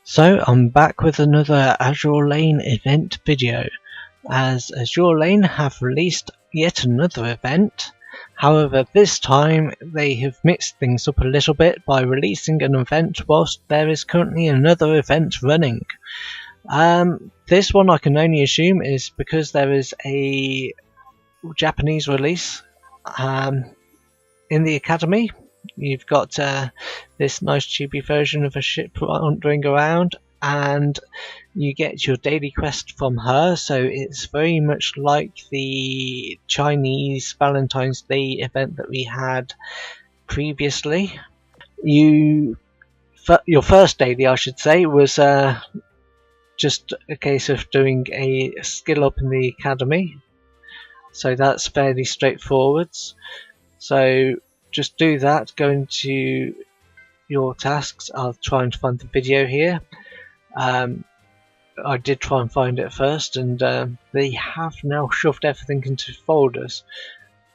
So I'm back with another Azur Lane event video, as Azur Lane have released yet another event. However, this time they have mixed things up a little bit by releasing an event whilst there is currently another event running. This one I can only assume is because there is a Japanese release in the academy. You've got this nice chibi version of a ship wandering around, and you get your daily quest from her, so it's very much like the Chinese Valentine's Day event that we had previously. Your first daily, I should say, was just a case of doing a skill up in the academy, so that's fairly straightforward. So just do that, go into your tasks. I'll try and find the video here. I did try and find it first, and they have now shoved everything into folders.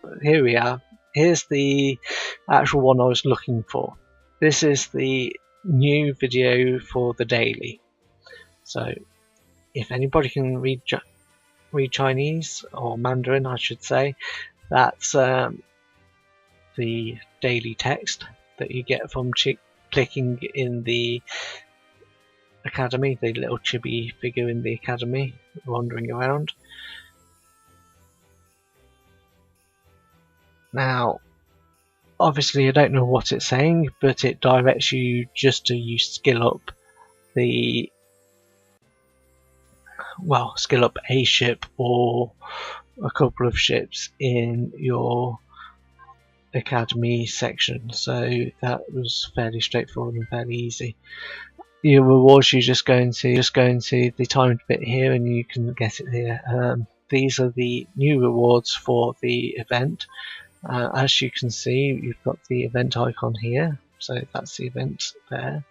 But here we are. Here's the actual one I was looking for. This is the new video for the daily. So if anybody can read Chinese, or Mandarin I should say, that's the daily text that you get from clicking in the academy, the little chibi figure in the academy wandering around. Now, obviously I don't know what it's saying, but it directs you just to skill up a ship or a couple of ships in your academy section, so that was fairly straightforward and fairly easy. Your rewards, you just go into the timed bit here and you can get it here. These are the new rewards for the event. As you can see, you've got the event icon here, so that's the event there.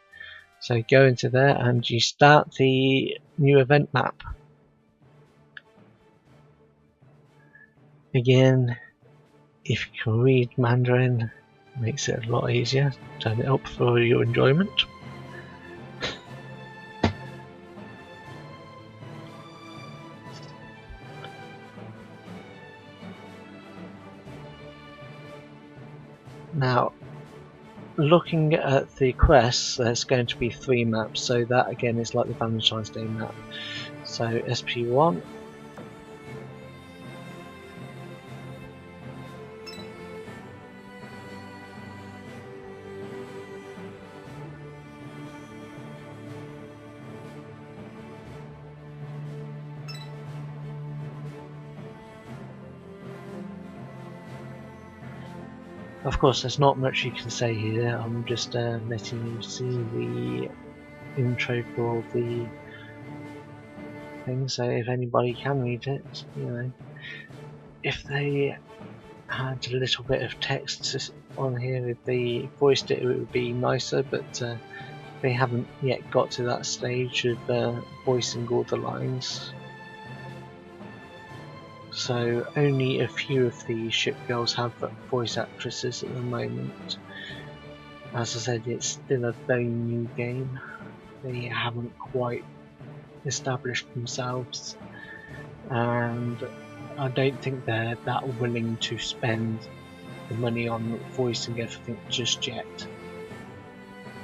So go into there and you start the new event map. Again, if you can read Mandarin, it makes it a lot easier. Turn it up for your enjoyment. Now, looking at the quests, there's going to be 3 maps, so that again is like the Valentine's Day map. So SP1, of course there's not much you can say here. I'm just letting you see the intro for the thing, so if anybody can read it, you know, if they had a little bit of text on here, if they voiced it, it would be nicer, but they haven't yet got to that stage of voicing all the lines. So only a few of the ship girls have voice actresses at the moment. As I said, it's still a very new game. They haven't quite established themselves, and I don't think they're that willing to spend the money on voicing everything just yet.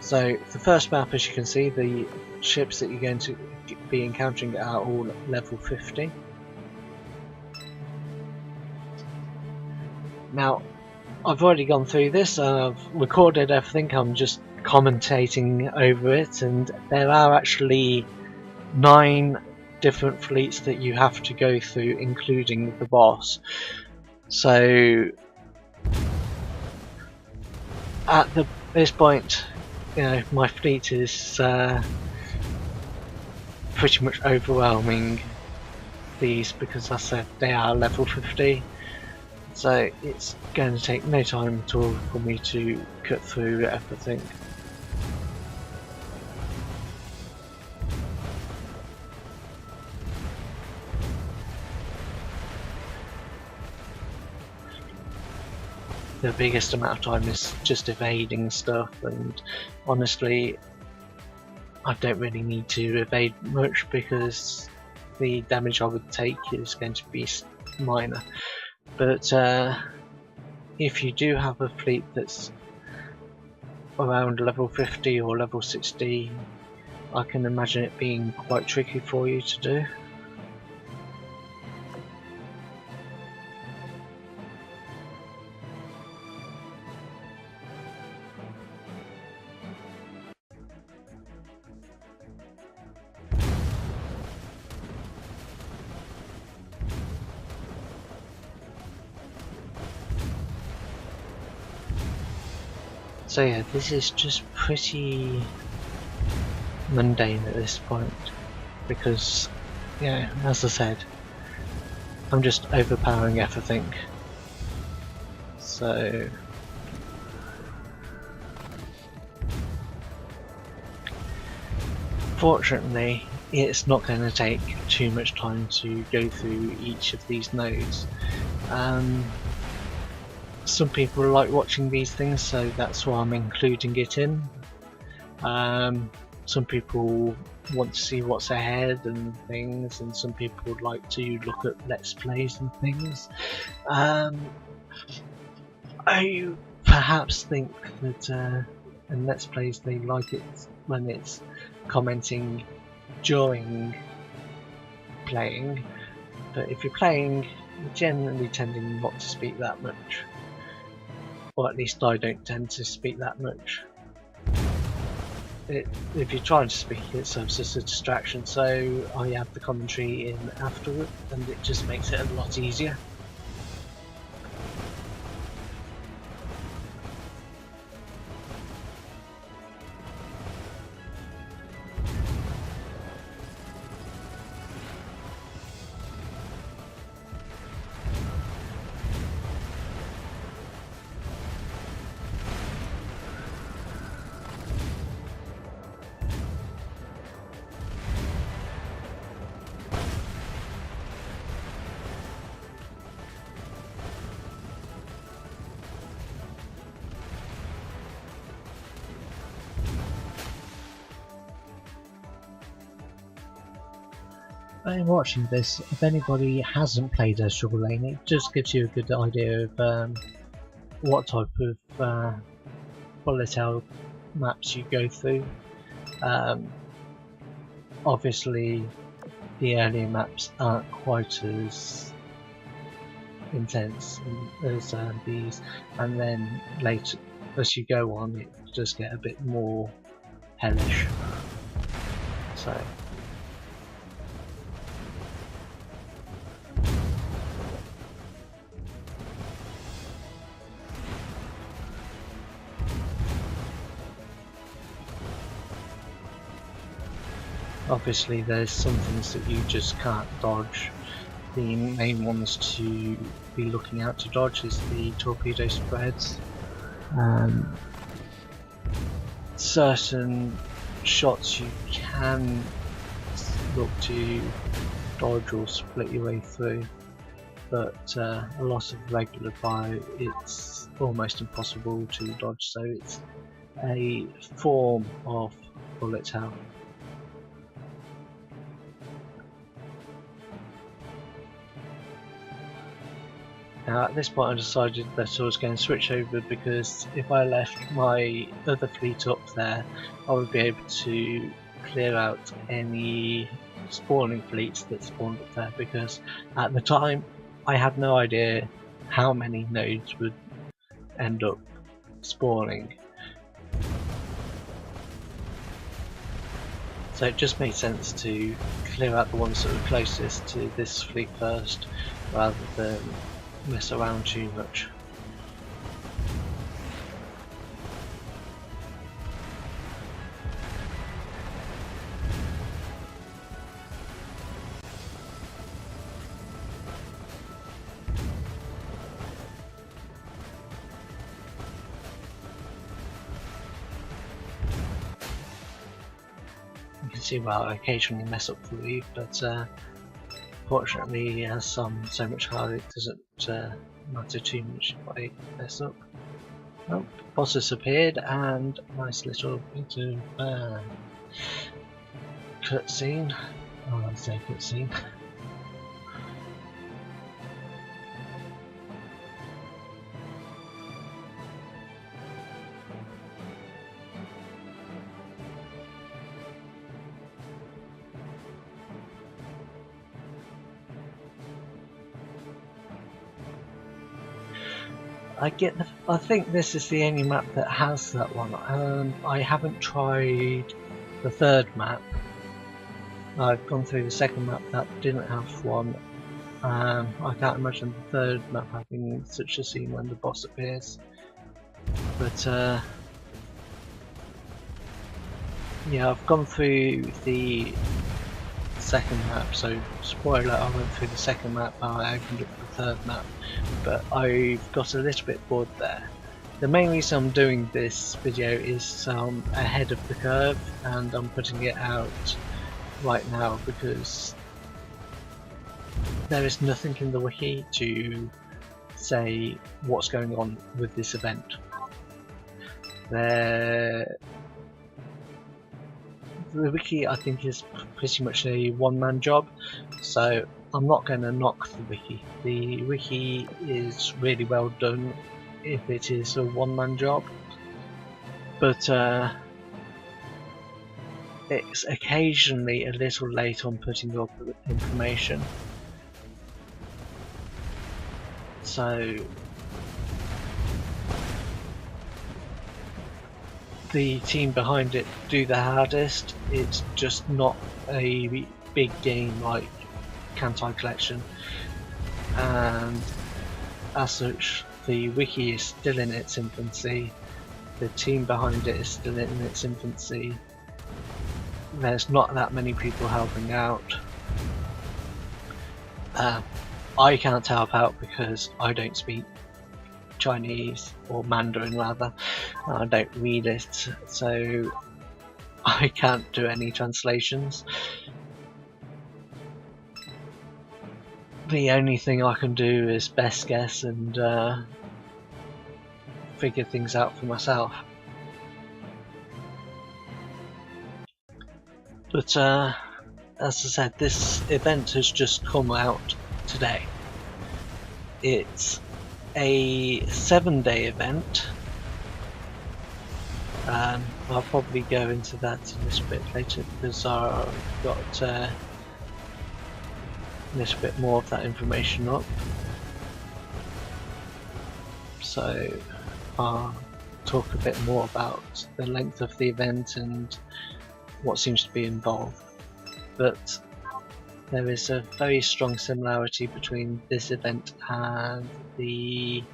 So the first map, as you can see, the ships that you're going to be encountering are all level 50. Now, I've already gone through this, I've recorded everything, I'm just commentating over it, and there are actually 9 different fleets that you have to go through, including the boss. So at this point, you know, my fleet is pretty much overwhelming these, because as I said, they are level 50. So it's going to take no time at all for me to cut through everything. The biggest amount of time is just evading stuff, and honestly I don't really need to evade much because the damage I would take is going to be minor. But if you do have a fleet that's around level 50 or level 60, I can imagine it being quite tricky for you to do. So yeah, this is just pretty mundane at this point, because, yeah, as I said, I'm just overpowering everything. So fortunately, it's not going to take too much time to go through each of these nodes. Some people like watching these things, so that's why I'm including it in. Some people want to see what's ahead and things, and some people would like to look at Let's Plays and things. I perhaps think that in Let's Plays they like it when it's commenting during playing, but if you're playing, you're generally tending not to speak that much. Or at least I don't tend to speak that much. If you're trying to speak, it serves as a distraction, so I have the commentary in afterward, and it just makes it a lot easier. In watching this, if anybody hasn't played Azur Lane, it just gives you a good idea of what type of bullet hell maps you go through. Obviously, the earlier maps aren't quite as intense as these, and then later, as you go on, it does get a bit more hellish. So. Obviously there's some things that you just can't dodge. The main ones to be looking out to dodge is the torpedo spreads. Certain shots you can look to dodge or split your way through, but a lot of regular fire it's almost impossible to dodge, so it's a form of bullet hell. Now at this point I decided that I was going to switch over, because if I left my other fleet up there I would be able to clear out any spawning fleets that spawned up there, because at the time I had no idea how many nodes would end up spawning. So it just made sense to clear out the ones that were closest to this fleet first, rather than mess around too much. You can see where I occasionally mess up the lead, but fortunately, as so much harder, it doesn't matter too much if I mess up. Oh, boss has appeared, and nice little bit of cutscene. Oh, I say cutscene. I think this is the only map that has that one. I haven't tried the third map. I've gone through the second map that didn't have one. I can't imagine the third map having such a scene when the boss appears. But yeah, I've gone through the second map, so spoiler, I went through the second map and I opened up the third map, but I've got a little bit bored there. The main reason I'm doing this video is ahead of the curve, and I'm putting it out right now because there is nothing in the wiki to say what's going on with this event. The wiki, I think, is pretty much a one-man job, so I'm not going to knock the wiki. The wiki is really well done if it is a one-man job, but it's occasionally a little late on putting up information. So the team behind it do the hardest. It's just not a big game like Kantai Collection, and as such the wiki is still in its infancy, the team behind it is still in its infancy, there's not that many people helping out. I can't help out because I don't speak Chinese, or Mandarin rather. I don't read it, so I can't do any translations. The only thing I can do is best guess and figure things out for myself. But as I said, this event has just come out today. It's a 7-day event. I'll probably go into that a little bit later because I've got a little bit more of that information up. So I'll talk a bit more about the length of the event and what seems to be involved. But there is a very strong similarity between this event and the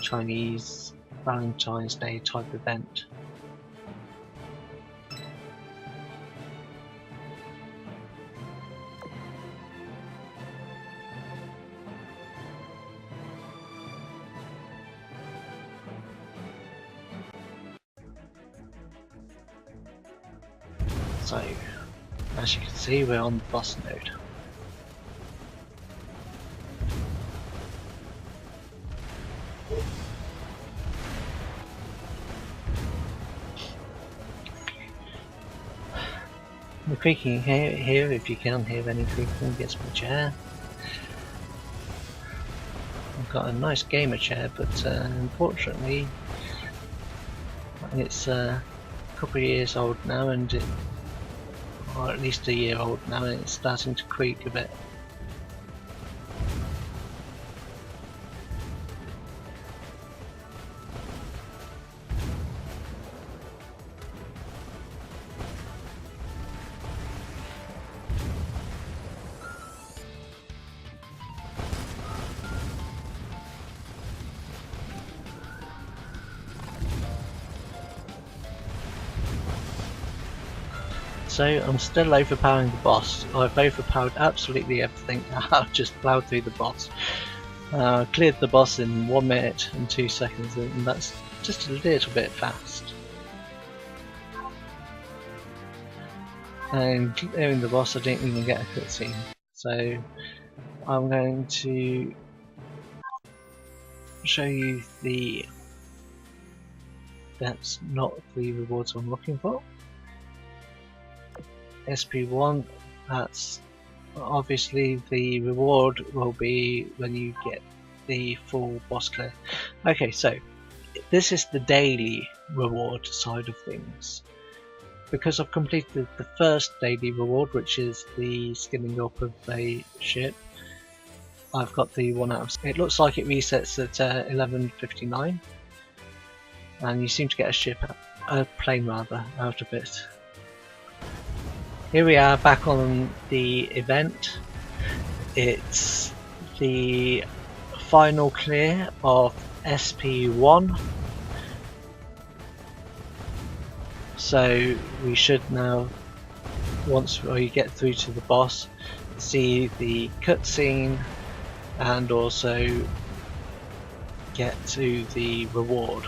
Chinese Valentine's Day type event. So, as you can see, we're on the boss node. The creaking here, if you can hear any creaking, gets my chair. I've got a nice gamer chair, but unfortunately it's a couple of years old now, and or at least a year old now, and it's starting to creak a bit. So I'm still overpowering the boss. I've overpowered absolutely everything. I've just ploughed through the boss. Cleared the boss in 1 minute and 2 seconds, and that's just a little bit fast. And clearing the boss, I didn't even get a cutscene. So I'm going to show you that's not the rewards I'm looking for. SP1, that's obviously the reward will be when you get the full boss clear. Okay, so this is the daily reward side of things. Because I've completed the first daily reward, which is the skinning up of a ship, I've got the 1 out of... It looks like it resets at 11:59, and you seem to get a plane rather, out of it. Here we are back on the event. It's the final clear of SP1. So we should now, once we get through to the boss, see the cutscene and also get to the reward.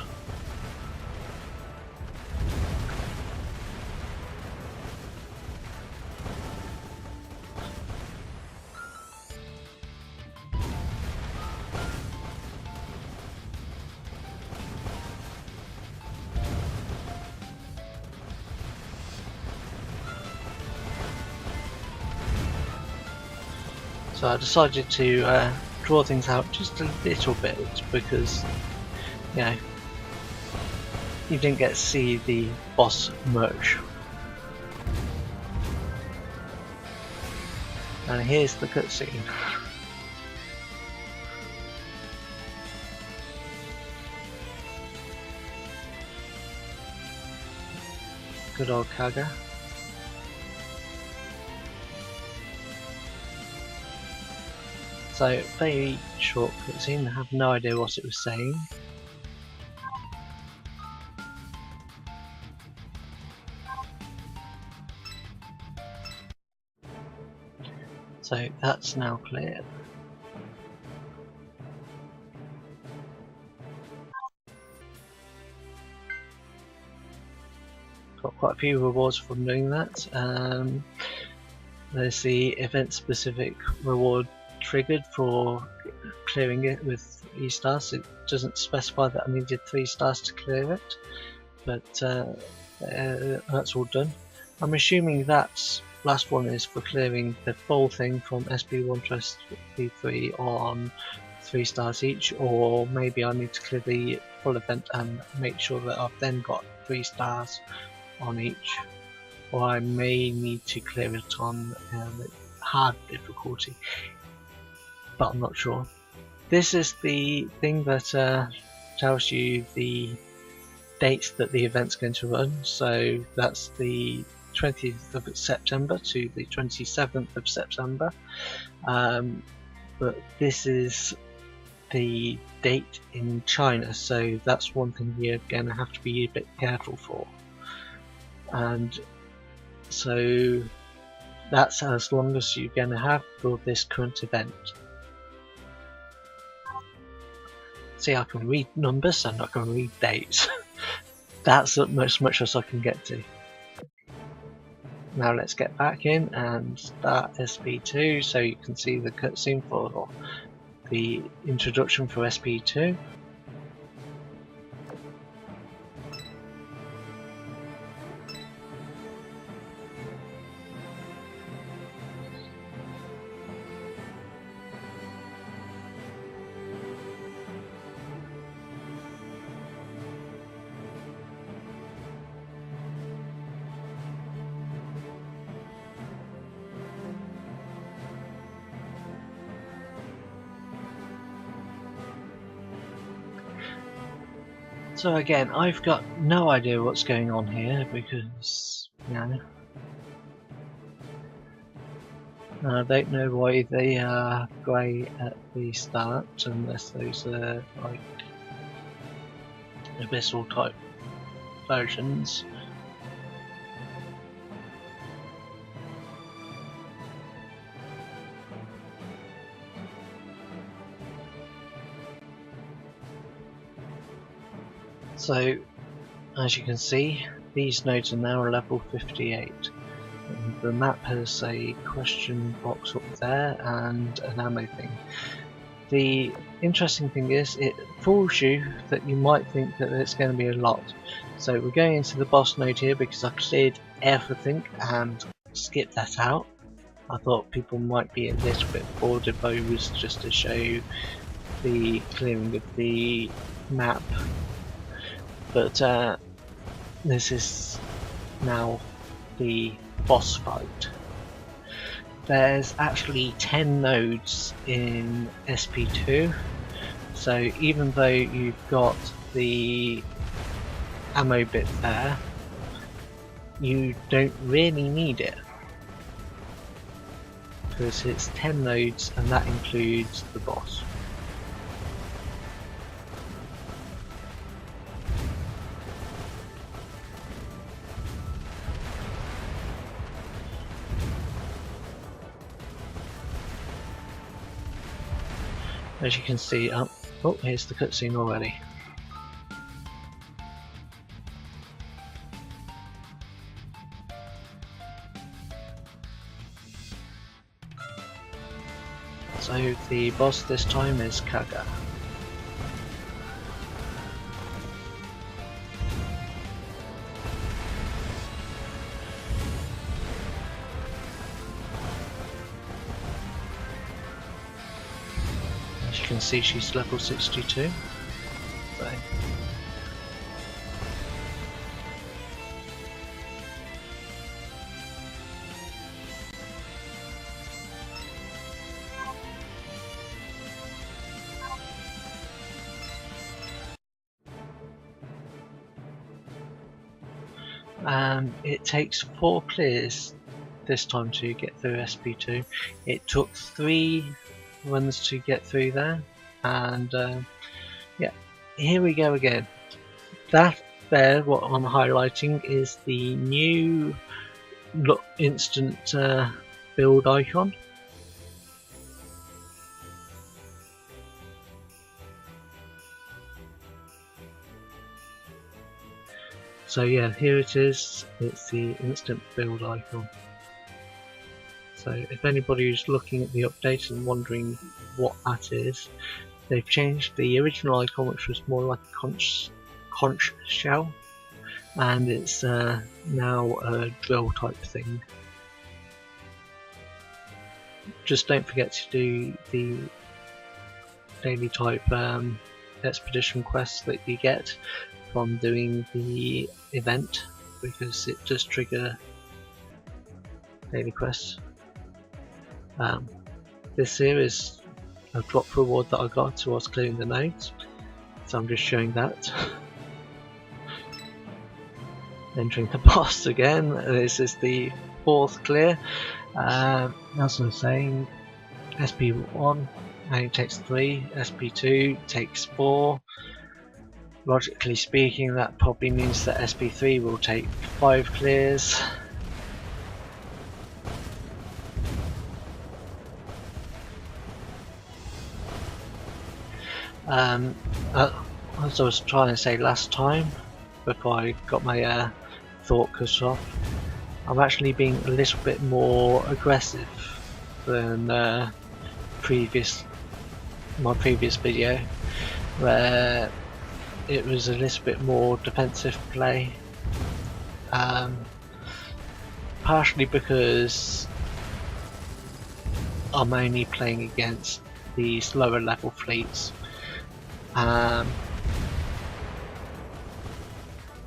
So I decided to draw things out just a little bit because, you know, you didn't get to see the boss much. And here's the cutscene. Good old Kaga. So, very short cutscene, I have no idea what it was saying. So that's now cleared. Got quite a few rewards from doing that. There's the event specific reward triggered for clearing it with E stars. It doesn't specify that I needed 3 stars to clear it, but that's all done. I'm assuming that last one is for clearing the full thing from SP1 to SP3 on 3 stars each, or maybe I need to clear the full event and make sure that I've then got 3 stars on each, or I may need to clear it on hard difficulty, but I'm not sure. This is the thing that tells you the dates that the event's going to run. So that's the 20th of September to the 27th of September. But this is the date in China, so that's one thing you're going to have to be a bit careful for. And so that's as long as you're going to have for this current event. See, I can read numbers and I can read dates. That's as much as I can get to. Now let's get back in and start SP2 so you can see the cutscene for the introduction for SP2. So again, I've got no idea what's going on here because, you know, I don't know why they are grey at the start unless those are like abyssal type versions. So, as you can see, these nodes are now level 58. And the map has a question box up there and an ammo thing. The interesting thing is, it fools you that you might think that it's going to be a lot. So we're going into the boss node here because I cleared everything and skip that out. I thought people might be a little bit bored if I was just to show the clearing of the map, but this is now the boss fight. There's actually 10 nodes in SP2, so even though you've got the ammo bit there, you don't really need it, because it's 10 nodes and that includes the boss. As you can see, oh, here's the cutscene already. So the boss this time is Kaga. As you can see, she's level 62. So. It takes 4 clears this time to get through SP2. It took 3 runs to get through there, and yeah, here we go again. That there, what I'm highlighting, is the new instant build icon. So yeah, here it is, it's the instant build icon. So if anybody is looking at the update and wondering what that is, they've changed the original icon, which was more like a conch shell, and it's now a drill type thing. Just don't forget to do the daily type expedition quests that you get from doing the event, because it does trigger daily quests. This here is a drop reward that I got towards clearing the nodes, so I'm just showing that. Entering the boss again. This is the 4th clear. As I was saying, SP1 only takes 3, SP2 takes 4. Logically speaking, that probably means that SP3 will take 5 clears. As I was trying to say last time, before I got my thought cut off, I'm actually being a little bit more aggressive than my previous video, where it was a little bit more defensive play. Partially because I'm only playing against these lower level fleets.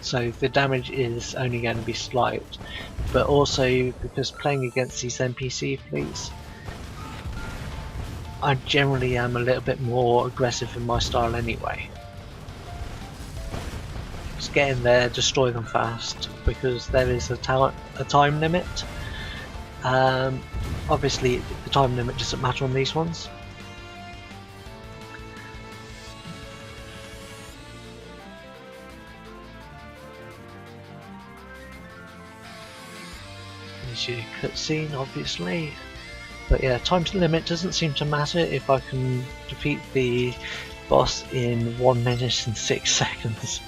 So the damage is only going to be slight, but also because playing against these NPC fleets, I generally am a little bit more aggressive in my style anyway. Just get in there, destroy them fast, because there is a time limit. Obviously the time limit doesn't matter on these ones. There's your cutscene, obviously. But yeah, time limit doesn't seem to matter if I can defeat the boss in 1 minute and 6 seconds.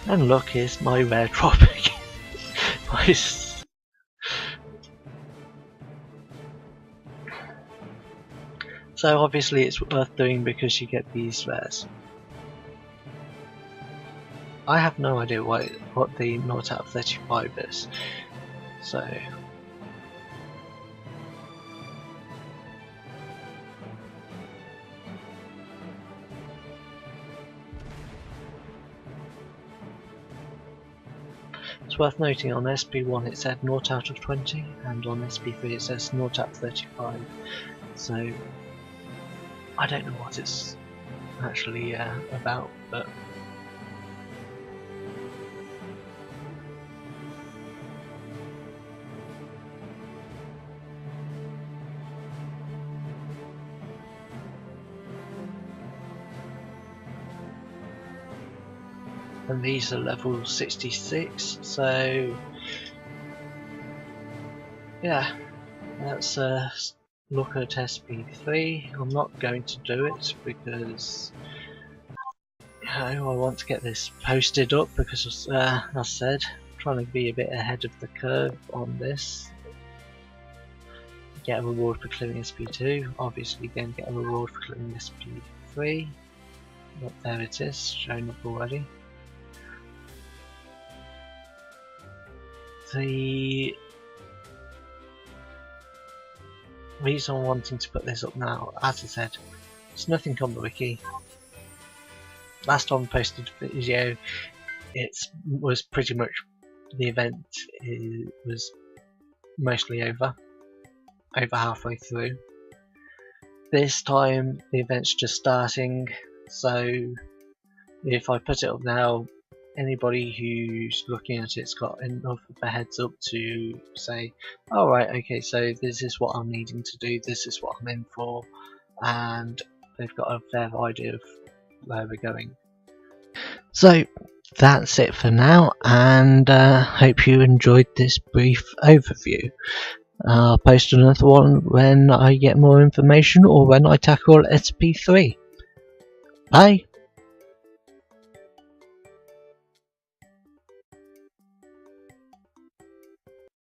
And look, here's my rare drop again. Nice. So obviously it's worth doing because you get these rares. I have no idea what the 0 out of 35 is. So it's worth noting on SP1 it said 0 out of 20, and on SP3 it says 0 out of 35. So I don't know what it's actually about, but and these are level 66, so yeah, let's look at SP3. I'm not going to do it because I want to get this posted up because as I said, I'm trying to be a bit ahead of the curve on this. Get a reward for clearing SP2, obviously then get a reward for clearing SP3. But there it is, shown up already. The reason I'm wanting to put this up now, as I said, there's nothing on the wiki. Last time I posted a video, it was pretty much the event was mostly over halfway through. This time the event's just starting, so if I put it up now, anybody who's looking at it's got enough of a heads up to say, alright, okay, so this is what I'm needing to do, this is what I'm in for, and they've got a fair idea of where we're going. So that's it for now, and hope you enjoyed this brief overview. I'll post another one when I get more information or when I tackle SP3. Bye!